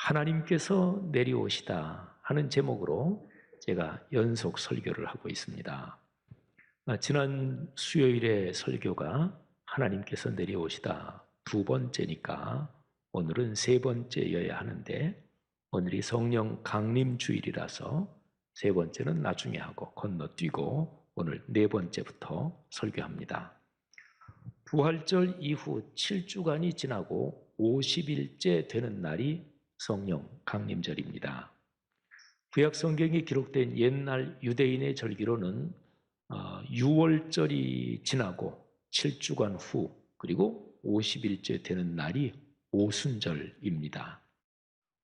하나님께서 내려오시다 하는 제목으로 제가 연속 설교를 하고 있습니다. 지난 수요일의 설교가 하나님께서 내려오시다 두 번째니까 오늘은 세 번째여야 하는데, 오늘이 성령 강림 주일이라서 세 번째는 나중에 하고 건너뛰고 오늘 네 번째부터 설교합니다. 부활절 이후 7주간이 지나고 50일째 되는 날이 성령 강림절입니다. 구약 성경에 기록된 옛날 유대인의 절기로는 6월절이 지나고 7주간 후 그리고 50일째 되는 날이 오순절입니다.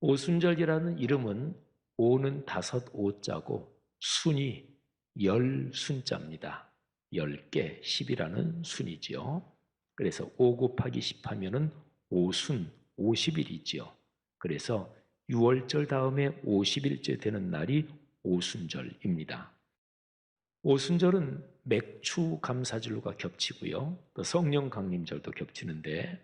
오순절이라는 이름은 오는 5오자고 순이 10순자입니다. 10개 10이라는 순이지요. 그래서 5 곱하기 10 하면은 오순 50일이지요. 그래서 6월절 다음에 50일째 되는 날이 오순절입니다. 오순절은 맥추 감사절과 겹치고요. 또 성령 강림절도 겹치는데,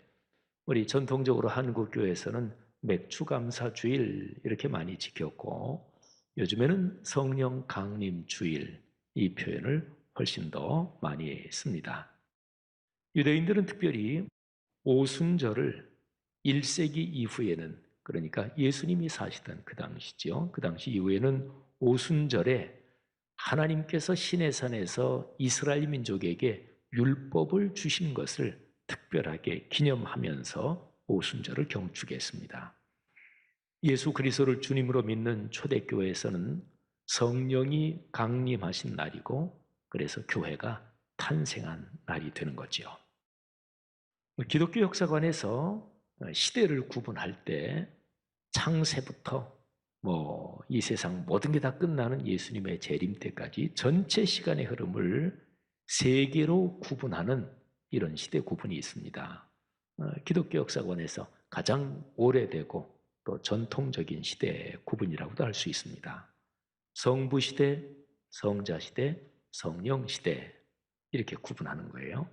우리 전통적으로 한국 교회에서는 맥추 감사주일 이렇게 많이 지켰고, 요즘에는 성령 강림 주일 이 표현을 훨씬 더 많이 씁니다. 유대인들은 특별히 오순절을 1세기 이후에는, 그러니까 예수님이 사시던 그 당시죠. 그 당시 이후에는 오순절에 하나님께서 시내산에서 이스라엘 민족에게 율법을 주신 것을 특별하게 기념하면서 오순절을 경축했습니다. 예수 그리스도를 주님으로 믿는 초대교회에서는 성령이 강림하신 날이고, 그래서 교회가 탄생한 날이 되는 거죠. 기독교 역사관에서 시대를 구분할 때 창세부터 이 세상 모든 게 다 끝나는 예수님의 재림 때까지 전체 시간의 흐름을 세 개로 구분하는 이런 시대 구분이 있습니다. 기독교 역사관에서 가장 오래되고 또 전통적인 시대 구분이라고도 할 수 있습니다. 성부시대, 성자시대, 성령시대 이렇게 구분하는 거예요.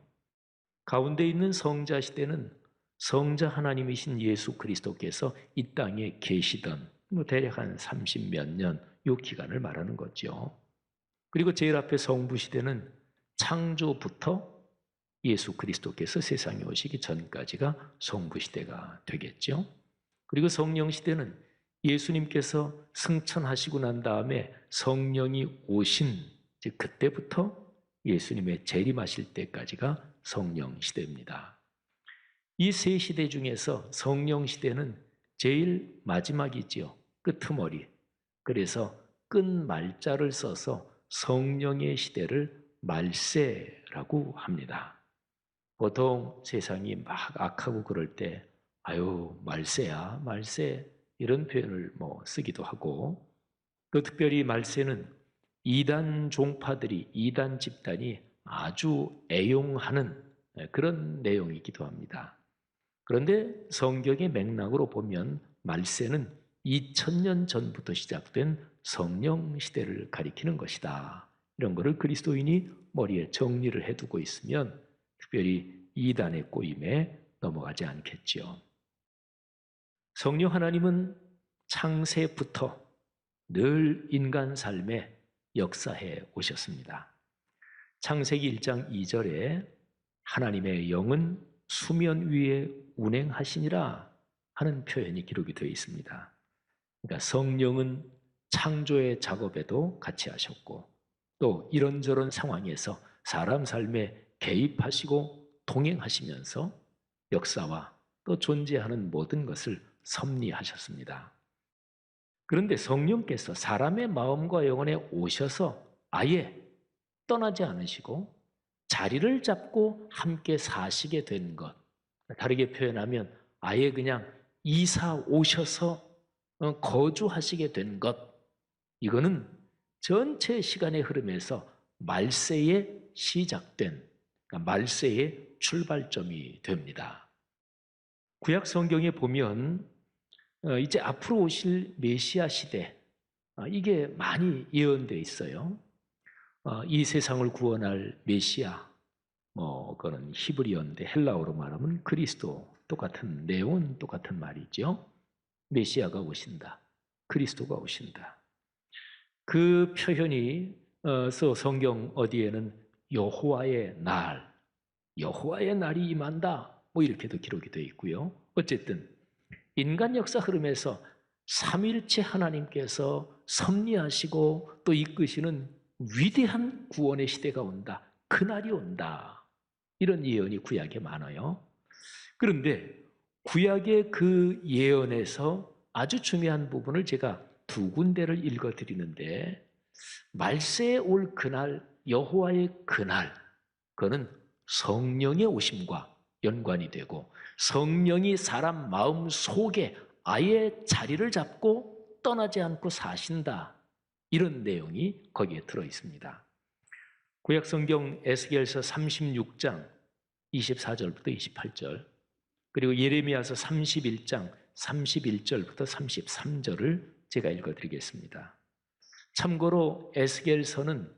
가운데 있는 성자시대는 성자 하나님이신 예수 그리스도께서 이 땅에 계시던 대략 한 30몇 년 이 기간을 말하는 거죠. 그리고 제일 앞에 성부시대는 창조부터 예수 그리스도께서 세상에 오시기 전까지가 성부시대가 되겠죠. 그리고 성령시대는 예수님께서 승천하시고 난 다음에 성령이 오신, 즉 그때부터 예수님의 재림하실 때까지가 성령시대입니다. 이 세 시대 중에서 성령시대는 제일 마지막이지요. 끄트머리. 그래서 끝말자를 써서 성령의 시대를 말세라고 합니다. 보통 세상이 막 악하고 그럴 때 아유 말세야 말세 이런 표현을 쓰기도 하고, 또 특별히 말세는 이단 종파들이, 이단 집단이 아주 애용하는 그런 내용이기도 합니다. 그런데 성경의 맥락으로 보면 말세는 2000년 전부터 시작된 성령 시대를 가리키는 것이다. 이런 거를 그리스도인이 머리에 정리를 해두고 있으면 특별히 이단의 꼬임에 넘어가지 않겠지요. 성령 하나님은 창세부터 늘 인간 삶에 역사해 오셨습니다. 창세기 1장 2절에 하나님의 영은 수면 위에 운행하시니라 하는 표현이 기록이 되어 있습니다. 그러니까 성령은 창조의 작업에도 같이 하셨고, 또 이런저런 상황에서 사람 삶에 개입하시고 동행하시면서 역사와 또 존재하는 모든 것을 섭리하셨습니다. 그런데 성령께서 사람의 마음과 영혼에 오셔서 아예 떠나지 않으시고 자리를 잡고 함께 사시게 된 것, 다르게 표현하면 아예 그냥 이사 오셔서 거주하시게 된 것, 이거는 전체 시간의 흐름에서 말세에 시작된, 그러니까 말세의 출발점이 됩니다. 구약 성경에 보면 이제 앞으로 오실 메시아 시대, 이게 많이 예언되어 있어요. 이 세상을 구원할 메시아, 그거는 히브리어인데 헬라어로 말하면 그리스도, 똑같은 내용은 똑같은 말이죠. 메시아가 오신다. 그리스도가 오신다. 그 표현이 성경 어디에는 여호와의 날, 여호와의 날이 임한다. 뭐 이렇게도 기록이 되어 있고요. 어쨌든 인간 역사 흐름에서 삼위일체 하나님께서 섭리하시고 또 이끄시는 위대한 구원의 시대가 온다. 그날이 온다. 이런 예언이 구약에 많아요. 그런데 구약의 그 예언에서 아주 중요한 부분을 제가 두 군데를 읽어드리는데, 말세에 올 그날, 여호와의 그날, 그거는 성령의 오심과 연관이 되고 성령이 사람 마음 속에 아예 자리를 잡고 떠나지 않고 사신다. 이런 내용이 거기에 들어 있습니다. 구약성경 에스겔서 36장 24절부터 28절, 그리고 예레미야서 31장 31절부터 33절을 제가 읽어드리겠습니다. 참고로 에스겔서는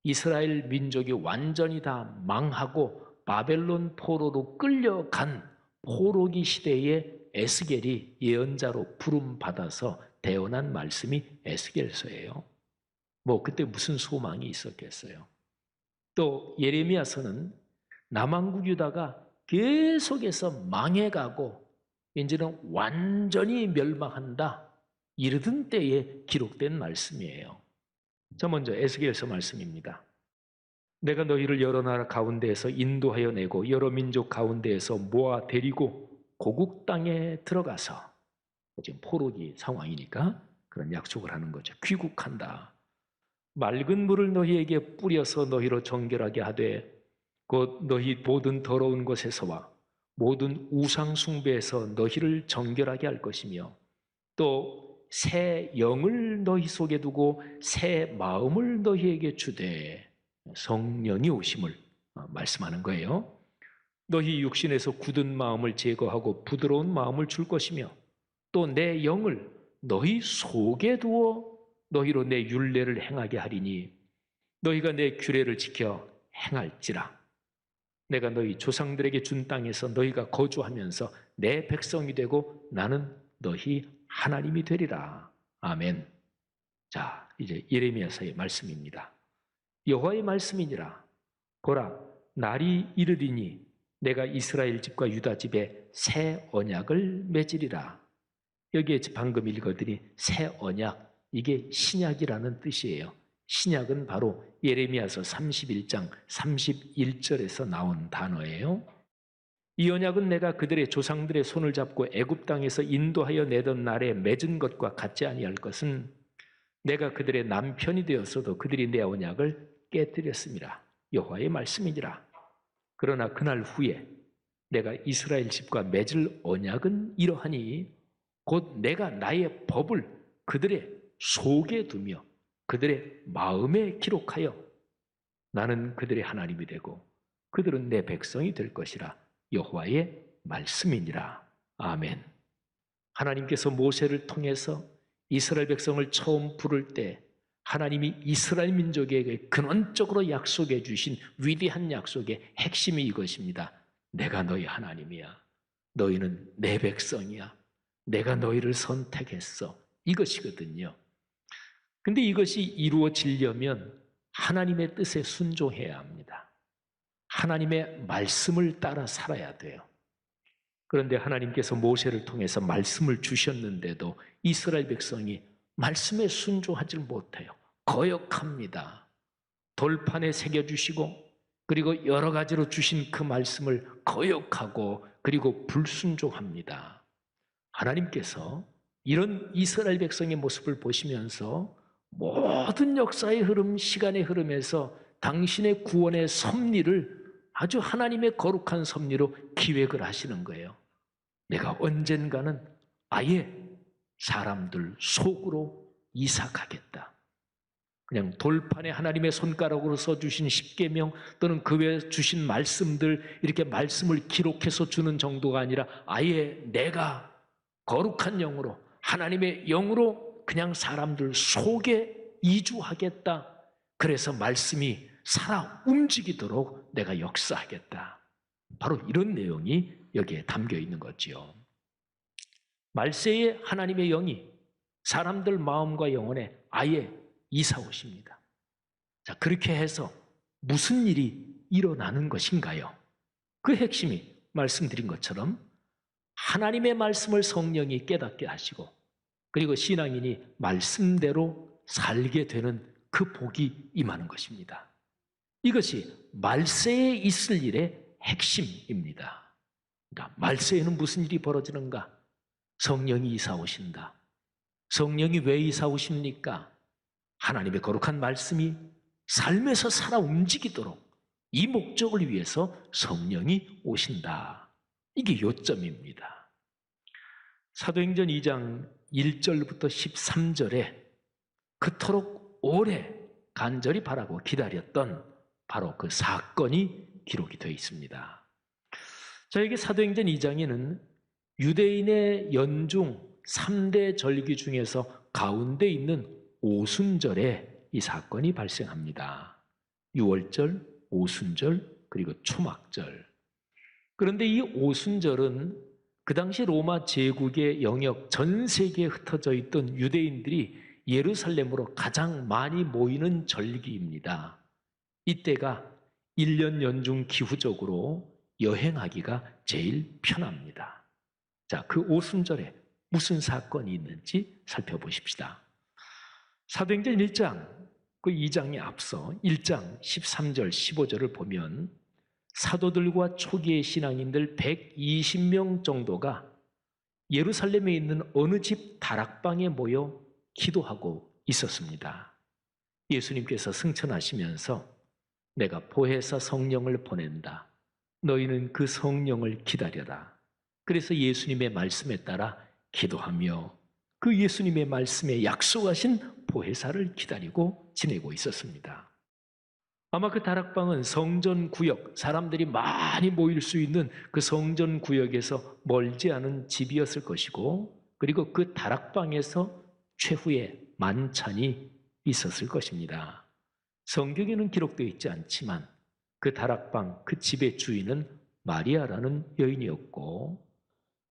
이스라엘 민족이 완전히 다 망하고 바벨론 포로로 끌려간 포로기 시대에 에스겔이 예언자로 부름받아서 대언한 말씀이 에스겔서예요. 뭐 그때 무슨 소망이 있었겠어요. 또 예레미야서는 남왕국 유다가 계속해서 망해가고 이제는 완전히 멸망한다 이르던 때에 기록된 말씀이에요. 자, 먼저 에스겔서 말씀입니다. 내가 너희를 여러 나라 가운데에서 인도하여 내고 여러 민족 가운데에서 모아 데리고 고국 땅에 들어가서, 지금 포로기 상황이니까 그런 약속을 하는 거죠. 귀국한다. 맑은 물을 너희에게 뿌려서 너희로 정결하게 하되 곧 너희 모든 더러운 것에서와 모든 우상 숭배에서 너희를 정결하게 할 것이며 또 새 영을 너희 속에 두고 새 마음을 너희에게 주되, 성령이 오심을 말씀하는 거예요. 너희 육신에서 굳은 마음을 제거하고 부드러운 마음을 줄 것이며 또 내 영을 너희 속에 두어 너희로 내 율례를 행하게 하리니 너희가 내 규례를 지켜 행할지라. 내가 너희 조상들에게 준 땅에서 너희가 거주하면서 내 백성이 되고 나는 너희 하나님이 되리라. 아멘. 자, 이제 예레미야서의 말씀입니다. 여호와의 말씀이니라. 보라, 날이 이르리니 내가 이스라엘 집과 유다 집에 새 언약을 맺으리라. 여기에 방금 읽어드린 새 언약, 이게 신약이라는 뜻이에요. 신약은 바로 예레미야서 31장 31절에서 나온 단어예요. 이 언약은 내가 그들의 조상들의 손을 잡고 애굽 땅에서 인도하여 내던 날에 맺은 것과 같지 아니할 것은 내가 그들의 남편이 되었어도 그들이 내 언약을 깨뜨렸음이라. 여호와의 말씀이니라. 그러나 그날 후에 내가 이스라엘 집과 맺을 언약은 이러하니 곧 내가 나의 법을 그들의 속에 두며 그들의 마음에 기록하여 나는 그들의 하나님이 되고 그들은 내 백성이 될 것이라. 여호와의 말씀이니라. 아멘. 하나님께서 모세를 통해서 이스라엘 백성을 처음 부를 때 하나님이 이스라엘 민족에게 근원적으로 약속해 주신 위대한 약속의 핵심이 이것입니다. 내가 너희 하나님이야. 너희는 내 백성이야. 내가 너희를 선택했어. 이것이거든요. 근데 이것이 이루어지려면 하나님의 뜻에 순종해야 합니다. 하나님의 말씀을 따라 살아야 돼요. 그런데 하나님께서 모세를 통해서 말씀을 주셨는데도 이스라엘 백성이 말씀에 순종하지 못해요. 거역합니다. 돌판에 새겨주시고 그리고 여러 가지로 주신 그 말씀을 거역하고 그리고 불순종합니다. 하나님께서 이런 이스라엘 백성의 모습을 보시면서 모든 역사의 흐름, 시간의 흐름에서 당신의 구원의 섭리를 아주 하나님의 거룩한 섭리로 기획을 하시는 거예요. 내가 언젠가는 아예 사람들 속으로 이삭하겠다. 그냥 돌판에 하나님의 손가락으로 써주신 십계명 또는 그 외에 주신 말씀들, 이렇게 말씀을 기록해서 주는 정도가 아니라 아예 내가 거룩한 영으로, 하나님의 영으로 그냥 사람들 속에 이주하겠다. 그래서 말씀이 살아 움직이도록 내가 역사하겠다. 바로 이런 내용이 여기에 담겨 있는 거지요. 말세에 하나님의 영이 사람들 마음과 영혼에 아예 이사 오십니다. 자, 그렇게 해서 무슨 일이 일어나는 것인가요? 그 핵심이 말씀드린 것처럼 하나님의 말씀을 성령이 깨닫게 하시고, 그리고 신앙인이 말씀대로 살게 되는 그 복이 임하는 것입니다. 이것이 말세에 있을 일의 핵심입니다. 그러니까 말세에는 무슨 일이 벌어지는가? 성령이 이사 오신다. 성령이 왜 이사 오십니까? 하나님의 거룩한 말씀이 삶에서 살아 움직이도록 이 목적을 위해서 성령이 오신다. 이게 요점입니다. 사도행전 2장 1절부터 13절에 그토록 오래 간절히 바라고 기다렸던 바로 그 사건이 기록이 되어 있습니다. 저에게 사도행전 2장에는 유대인의 연중 3대 절기 중에서 가운데 있는 오순절에 이 사건이 발생합니다. 유월절, 오순절, 그리고 초막절. 그런데 이 오순절은 그 당시 로마 제국의 영역 전 세계에 흩어져 있던 유대인들이 예루살렘으로 가장 많이 모이는 절기입니다. 이때가 1년 연중 기후적으로 여행하기가 제일 편합니다. 자, 그 오순절에 무슨 사건이 있는지 살펴보십시다. 사도행전 1장, 그 2장에 앞서 1장 13절, 15절을 보면 사도들과 초기의 신앙인들 120명 정도가 예루살렘에 있는 어느 집 다락방에 모여 기도하고 있었습니다. 예수님께서 승천하시면서 내가 보혜사 성령을 보낸다. 너희는 그 성령을 기다려라. 그래서 예수님의 말씀에 따라 기도하며 그 예수님의 말씀에 약속하신 보혜사를 기다리고 지내고 있었습니다. 아마 그 다락방은 성전 구역, 사람들이 많이 모일 수 있는 그 성전 구역에서 멀지 않은 집이었을 것이고, 그리고 그 다락방에서 최후의 만찬이 있었을 것입니다. 성경에는 기록되어 있지 않지만 그 다락방, 그 집의 주인은 마리아라는 여인이었고,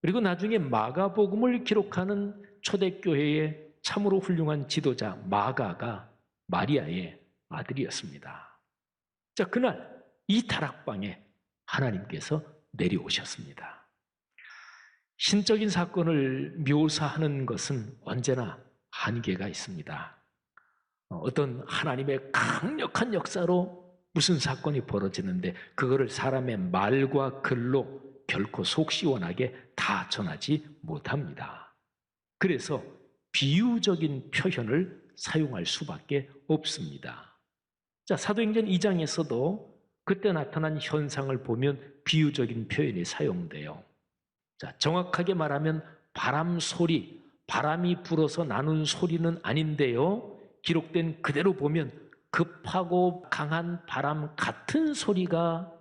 그리고 나중에 마가복음을 기록하는 초대교회의 참으로 훌륭한 지도자 마가가 마리아의 아들이었습니다. 자, 그날 이 다락방에 하나님께서 내려오셨습니다. 신적인 사건을 묘사하는 것은 언제나 한계가 있습니다. 어떤 하나님의 강력한 역사로 무슨 사건이 벌어지는데 그거를 사람의 말과 글로 결코 속 시원하게 다 전하지 못합니다. 그래서 비유적인 표현을 사용할 수밖에 없습니다. 자, 사도행전 2장에서도 그때 나타난 현상을 보면 비유적인 표현이 사용돼요. 자, 정확하게 말하면 바람 소리, 바람이 불어서 나는 소리는 아닌데요. 기록된 그대로 보면 급하고 강한 바람 같은 소리가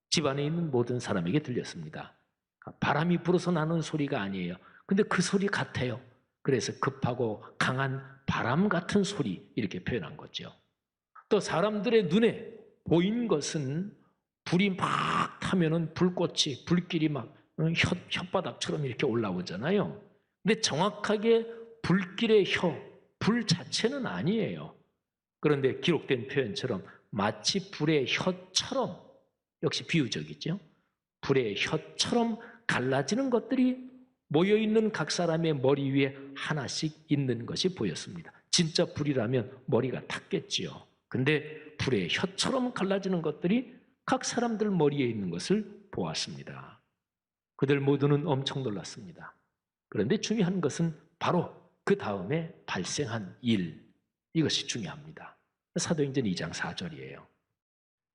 집안에 있는 모든 사람에게 들렸습니다. 바람이 불어서 나는 소리가 아니에요. 근데 그 소리 같아요. 그래서 급하고 강한 바람 같은 소리 이렇게 표현한 거죠. 또 사람들의 눈에 보인 것은 불이 막 타면은 불꽃이, 불길이 막 혓바닥처럼 이렇게 올라오잖아요. 근데 정확하게 불길의 불 자체는 아니에요. 그런데 기록된 표현처럼 마치 불의 혀처럼, 역시 비유적이죠. 불의 혀처럼 갈라지는 것들이 모여있는 각 사람의 머리 위에 하나씩 있는 것이 보였습니다. 진짜 불이라면 머리가 탔겠지요. 근데 불의 혀처럼 갈라지는 것들이 각 사람들 머리에 있는 것을 보았습니다. 그들 모두는 엄청 놀랐습니다. 그런데 중요한 것은 바로 그 다음에 발생한 일, 이것이 중요합니다. 사도행전 2장 4절이에요.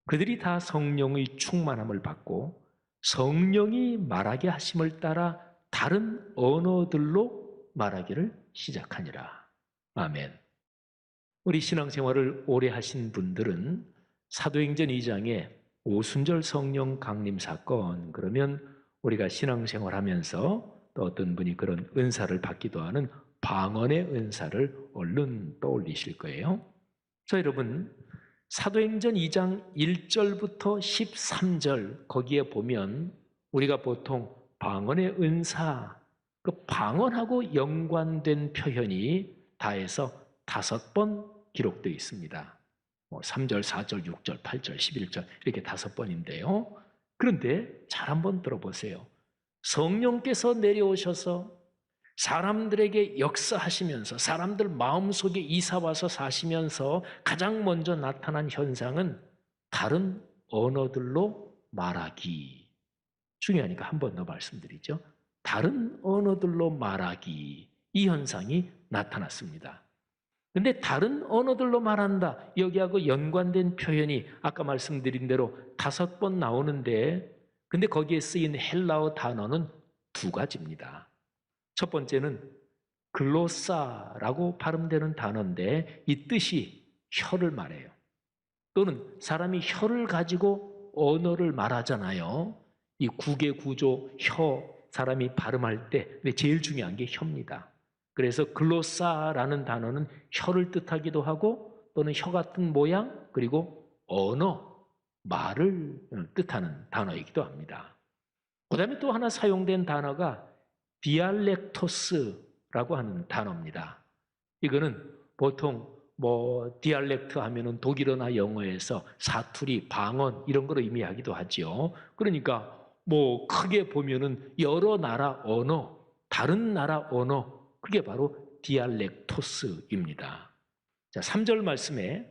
그들이 다 성령의 충만함을 받고 성령이 말하게 하심을 따라 다른 언어들로 말하기를 시작하니라. 아멘. 우리 신앙생활을 오래 하신 분들은 사도행전 2장에 오순절 성령 강림 사건, 그러면 우리가 신앙생활하면서 또 어떤 분이 그런 은사를 받기도 하는 방언의 은사를 얼른 떠올리실 거예요. 자, 여러분, 사도행전 2장 1절부터 13절 거기에 보면 우리가 보통 방언의 은사, 그 방언하고 연관된 표현이 다해서 5번 기록되어 있습니다. 3절, 4절, 6절, 8절, 11절 이렇게 5번인데요. 그런데 잘 한번 들어보세요. 성령께서 내려오셔서 사람들에게 역사하시면서 사람들 마음속에 이사와서 사시면서 가장 먼저 나타난 현상은 다른 언어들로 말하기. 중요하니까 한 번 더 말씀드리죠. 다른 언어들로 말하기. 이 현상이 나타났습니다. 근데 다른 언어들로 말한다. 여기하고 연관된 표현이 아까 말씀드린 대로 5번 나오는데 근데 거기에 쓰인 헬라어 단어는 2가지입니다. 첫 번째는 글로사라고 발음되는 단어인데 이 뜻이 혀를 말해요. 또는 사람이 혀를 가지고 언어를 말하잖아요. 이 구개 구조, 혀, 사람이 발음할 때 제일 중요한 게 혀입니다. 그래서 글로사라는 단어는 혀를 뜻하기도 하고 또는 혀 같은 모양 그리고 언어, 말을 뜻하는 단어이기도 합니다. 그 다음에 또 하나 사용된 단어가 디알렉토스라고 하는 단어입니다. 이거는 보통 디알렉트 하면은 독일어나 영어에서 사투리, 방언 이런 걸 의미하기도 하죠. 그러니까 크게 보면은 여러 나라 언어, 다른 나라 언어, 그게 바로 디알렉토스입니다. 자, 3절 말씀에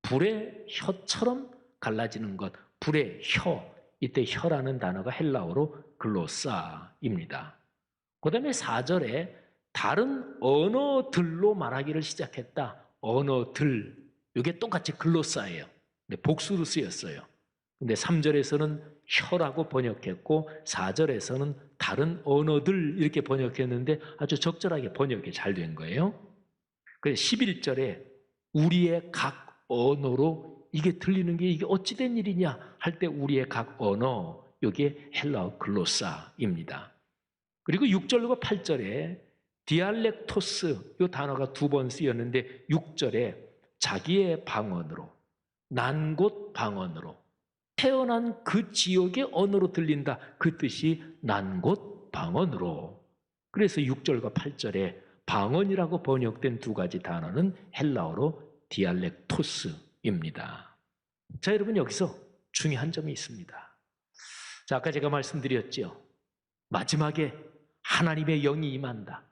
불의 혀처럼 갈라지는 것, 불의 혀, 이때 혀라는 단어가 헬라어로 글로사입니다. 그 다음에 4절에 다른 언어들로 말하기를 시작했다. 언어들, 이게 똑같이 글로사예요. 근데 복수로 쓰였어요. 근데 3절에서는 혀라고 번역했고 4절에서는 다른 언어들 이렇게 번역했는데 아주 적절하게 번역이 잘 된 거예요. 그래서 11절에 우리의 각 언어로 이게 들리는 게 이게 어찌된 일이냐 할 때 우리의 각 언어, 이게 헬라어 글로사입니다. 그리고 6절과 8절에 디알렉토스 이 단어가 2번 쓰였는데 6절에 자기의 방언으로 난 곳 방언으로 태어난 그 지역의 언어로 들린다. 그 뜻이 난 곳 방언으로. 그래서 6절과 8절에 방언이라고 번역된 2가지 단어는 헬라어로 디알렉토스입니다. 자, 여러분 여기서 중요한 점이 있습니다. 자, 아까 제가 말씀드렸죠. 마지막에 하나님의 영이 임한다.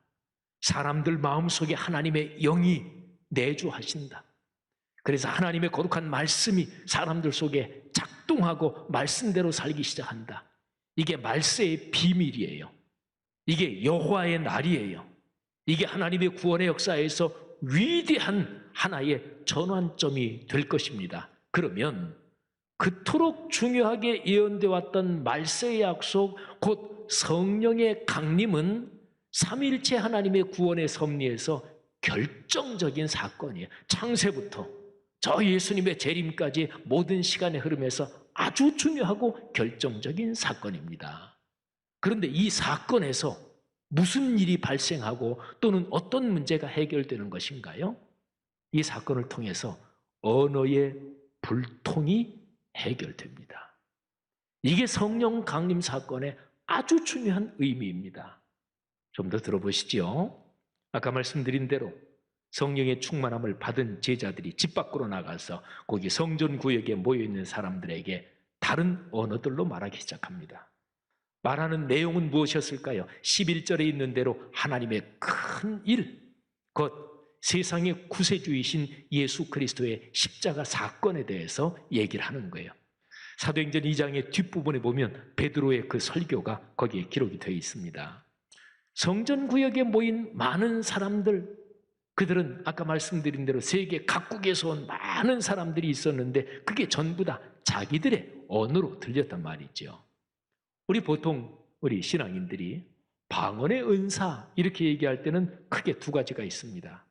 사람들 마음속에 하나님의 영이 내주하신다. 그래서 하나님의 거룩한 말씀이 사람들 속에 작동하고 말씀대로 살기 시작한다. 이게 말세의 비밀이에요. 이게 여호와의 날이에요. 이게 하나님의 구원의 역사에서 위대한 하나의 전환점이 될 것입니다. 그러면 그토록 중요하게 예언되어 왔던 말세의 약속, 곧 성령의 강림은 삼위일체 하나님의 구원의 섭리에서 결정적인 사건이에요. 창세부터 저 예수님의 재림까지 모든 시간의 흐름에서 아주 중요하고 결정적인 사건입니다. 그런데 이 사건에서 무슨 일이 발생하고 또는 어떤 문제가 해결되는 것인가요? 이 사건을 통해서 언어의 불통이 해결됩니다. 이게 성령 강림 사건의 아주 중요한 의미입니다. 좀 더 들어보시죠. 아까 말씀드린 대로 성령의 충만함을 받은 제자들이 집 밖으로 나가서 거기 성전 구역에 모여있는 사람들에게 다른 언어들로 말하기 시작합니다. 말하는 내용은 무엇이었을까요? 11절에 있는 대로 하나님의 큰 일, 곧 세상의 구세주이신 예수 그리스도의 십자가 사건에 대해서 얘기를 하는 거예요. 사도행전 2장의 뒷부분에 보면 베드로의 그 설교가 거기에 기록이 되어 있습니다. 성전 구역에 모인 많은 사람들, 그들은 아까 말씀드린 대로 세계 각국에서 온 많은 사람들이 있었는데 그게 전부 다 자기들의 언어로 들렸단 말이죠. 우리 신앙인들이 방언의 은사 이렇게 얘기할 때는 크게 2가지가 있습니다.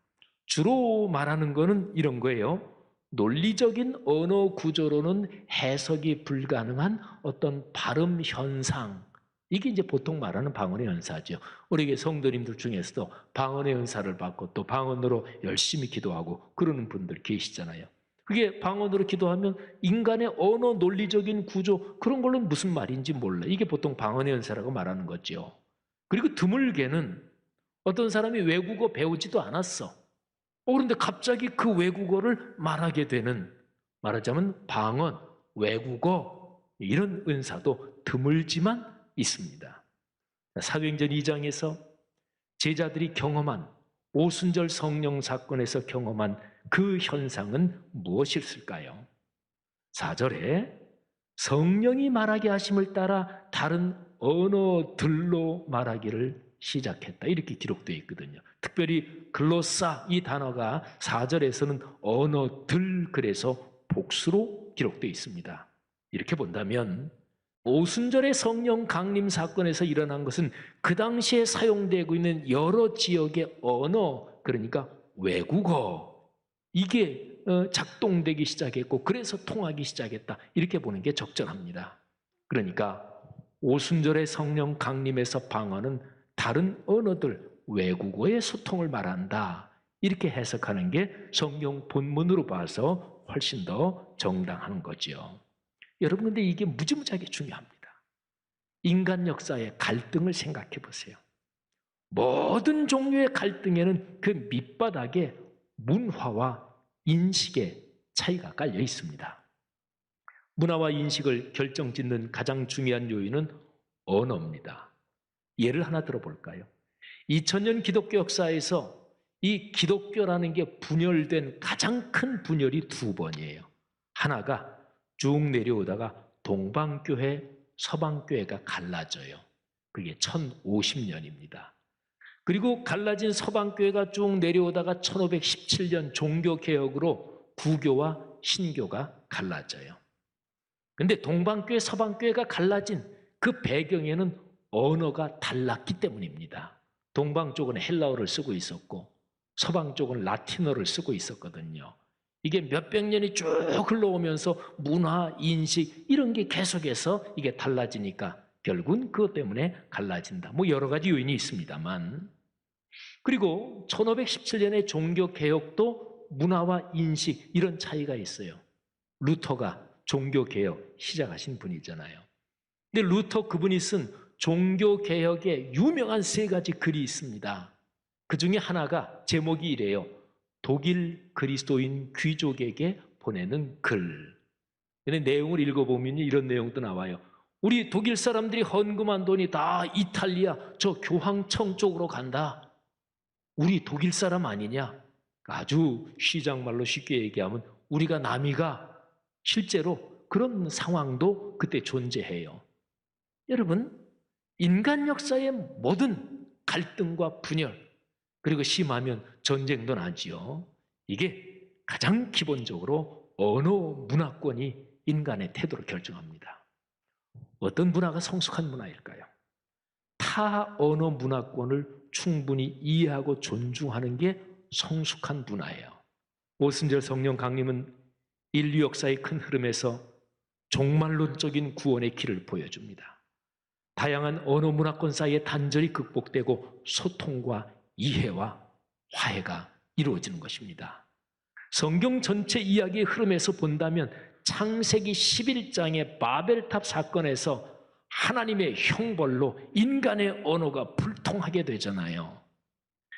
주로 말하는 거는 이런 거예요. 논리적인 언어 구조로는 해석이 불가능한 어떤 발음 현상, 이게 이제 보통 말하는 방언의 은사죠. 우리 성도님들 중에서도 방언의 은사를 받고 또 방언으로 열심히 기도하고 그러는 분들 계시잖아요. 그게 방언으로 기도하면 인간의 언어 논리적인 구조 그런 걸로는 무슨 말인지 몰라. 이게 보통 방언의 은사라고 말하는 거죠. 그리고 드물게는 어떤 사람이 외국어 배우지도 않았어. 그런데 갑자기 그 외국어를 말하게 되는, 말하자면 방언, 외국어, 이런 은사도 드물지만 있습니다. 사도행전 2장에서 제자들이 경험한, 오순절 성령 사건에서 경험한 그 현상은 무엇일까요? 4절에 성령이 말하게 하심을 따라 다른 언어들로 말하기를 시작했다, 이렇게 기록되어 있거든요. 특별히 글로사, 이 단어가 4절에서는 언어들, 그래서 복수로 기록되어 있습니다. 이렇게 본다면 오순절의 성령 강림 사건에서 일어난 것은 그 당시에 사용되고 있는 여러 지역의 언어, 그러니까 외국어, 이게 작동되기 시작했고 그래서 통하기 시작했다, 이렇게 보는 게 적절합니다. 그러니까 오순절의 성령 강림에서 방언은 다른 언어들, 외국어의 소통을 말한다, 이렇게 해석하는 게 성경 본문으로 봐서 훨씬 더 정당한 거죠. 여러분, 근데 이게 무지무지하게 중요합니다. 인간 역사의 갈등을 생각해 보세요. 모든 종류의 갈등에는 그 밑바닥에 문화와 인식의 차이가 깔려 있습니다. 문화와 인식을 결정짓는 가장 중요한 요인은 언어입니다. 예를 하나 들어볼까요? 2000년 기독교 역사에서 이 기독교라는 게 분열된 가장 큰 분열이 두 번이에요. 하나가 쭉 내려오다가 동방교회, 서방교회가 갈라져요. 그게 1050년입니다. 그리고 갈라진 서방교회가 쭉 내려오다가 1517년 종교개혁으로 구교와 신교가 갈라져요. 그런데 동방교회, 서방교회가 갈라진 그 배경에는 언어가 달랐기 때문입니다. 동방 쪽은 헬라어를 쓰고 있었고 서방 쪽은 라틴어를 쓰고 있었거든요. 이게 몇백 년이 쭉 흘러오면서 문화, 인식 이런 게 계속해서 이게 달라지니까 결국은 그것 때문에 갈라진다. 뭐 여러 가지 요인이 있습니다만, 그리고 1517년의 종교개혁도 문화와 인식 이런 차이가 있어요. 루터가 종교개혁 시작하신 분이잖아요. 근데 루터 그분이 쓴 종교개혁의 유명한 세 가지 글이 있습니다. 그 중에 하나가 제목이 이래요. 독일 그리스도인 귀족에게 보내는 글. 근데 내용을 읽어보면 이런 내용도 나와요. 우리 독일 사람들이 헌금한 돈이 다 이탈리아 저 교황청 쪽으로 간다. 우리 독일 사람 아니냐? 아주 시장말로 쉽게 얘기하면 우리가 남이가, 실제로 그런 상황도 그때 존재해요. 여러분, 인간 역사의 모든 갈등과 분열, 그리고 심하면 전쟁도 나지요. 이게 가장 기본적으로 언어 문화권이 인간의 태도를 결정합니다. 어떤 문화가 성숙한 문화일까요? 타 언어 문화권을 충분히 이해하고 존중하는 게 성숙한 문화예요. 오순절 성령 강림은 인류 역사의 큰 흐름에서 종말론적인 구원의 길을 보여줍니다. 다양한 언어 문화권 사이에 단절이 극복되고 소통과 이해와 화해가 이루어지는 것입니다. 성경 전체 이야기의 흐름에서 본다면 창세기 11장의 바벨탑 사건에서 하나님의 형벌로 인간의 언어가 불통하게 되잖아요.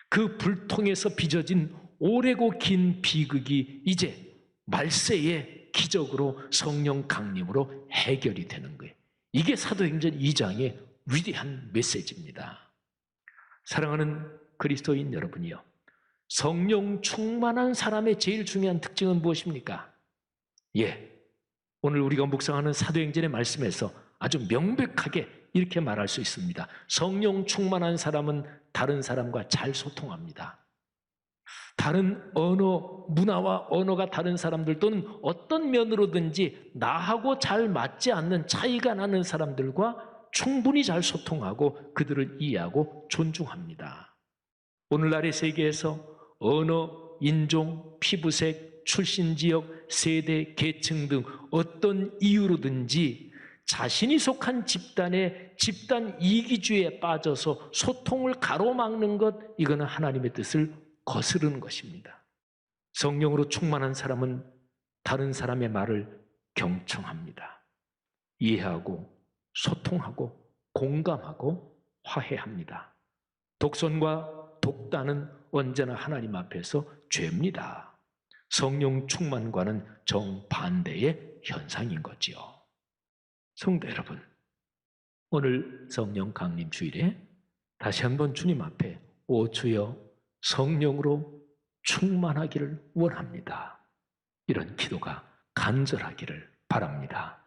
그 불통에서 빚어진 오래고 긴 비극이 이제 말세의 기적으로 성령 강림으로 해결이 되는 거예요. 이게 사도행전 2장의 위대한 메시지입니다. 사랑하는 그리스도인 여러분이요, 성령 충만한 사람의 제일 중요한 특징은 무엇입니까? 오늘 우리가 묵상하는 사도행전의 말씀에서 아주 명백하게 이렇게 말할 수 있습니다. 성령 충만한 사람은 다른 사람과 잘 소통합니다. 다른 언어, 문화와 언어가 다른 사람들 또는 어떤 면으로든지 나하고 잘 맞지 않는 차이가 나는 사람들과 충분히 잘 소통하고 그들을 이해하고 존중합니다. 오늘날의 세계에서 언어, 인종, 피부색, 출신 지역, 세대, 계층 등 어떤 이유로든지 자신이 속한 집단의 집단 이기주의에 빠져서 소통을 가로막는 것, 이거는 하나님의 뜻을 거스르는 것입니다. 성령으로 충만한 사람은 다른 사람의 말을 경청합니다. 이해하고 소통하고 공감하고 화해합니다. 독선과 독단은 언제나 하나님 앞에서 죄입니다. 성령 충만과는 정반대의 현상인 거지요. 성도 여러분, 오늘 성령 강림 주일에 다시 한번 주님 앞에 오 주여 성령으로 충만하기를 원합니다. 이런 기도가 간절하기를 바랍니다.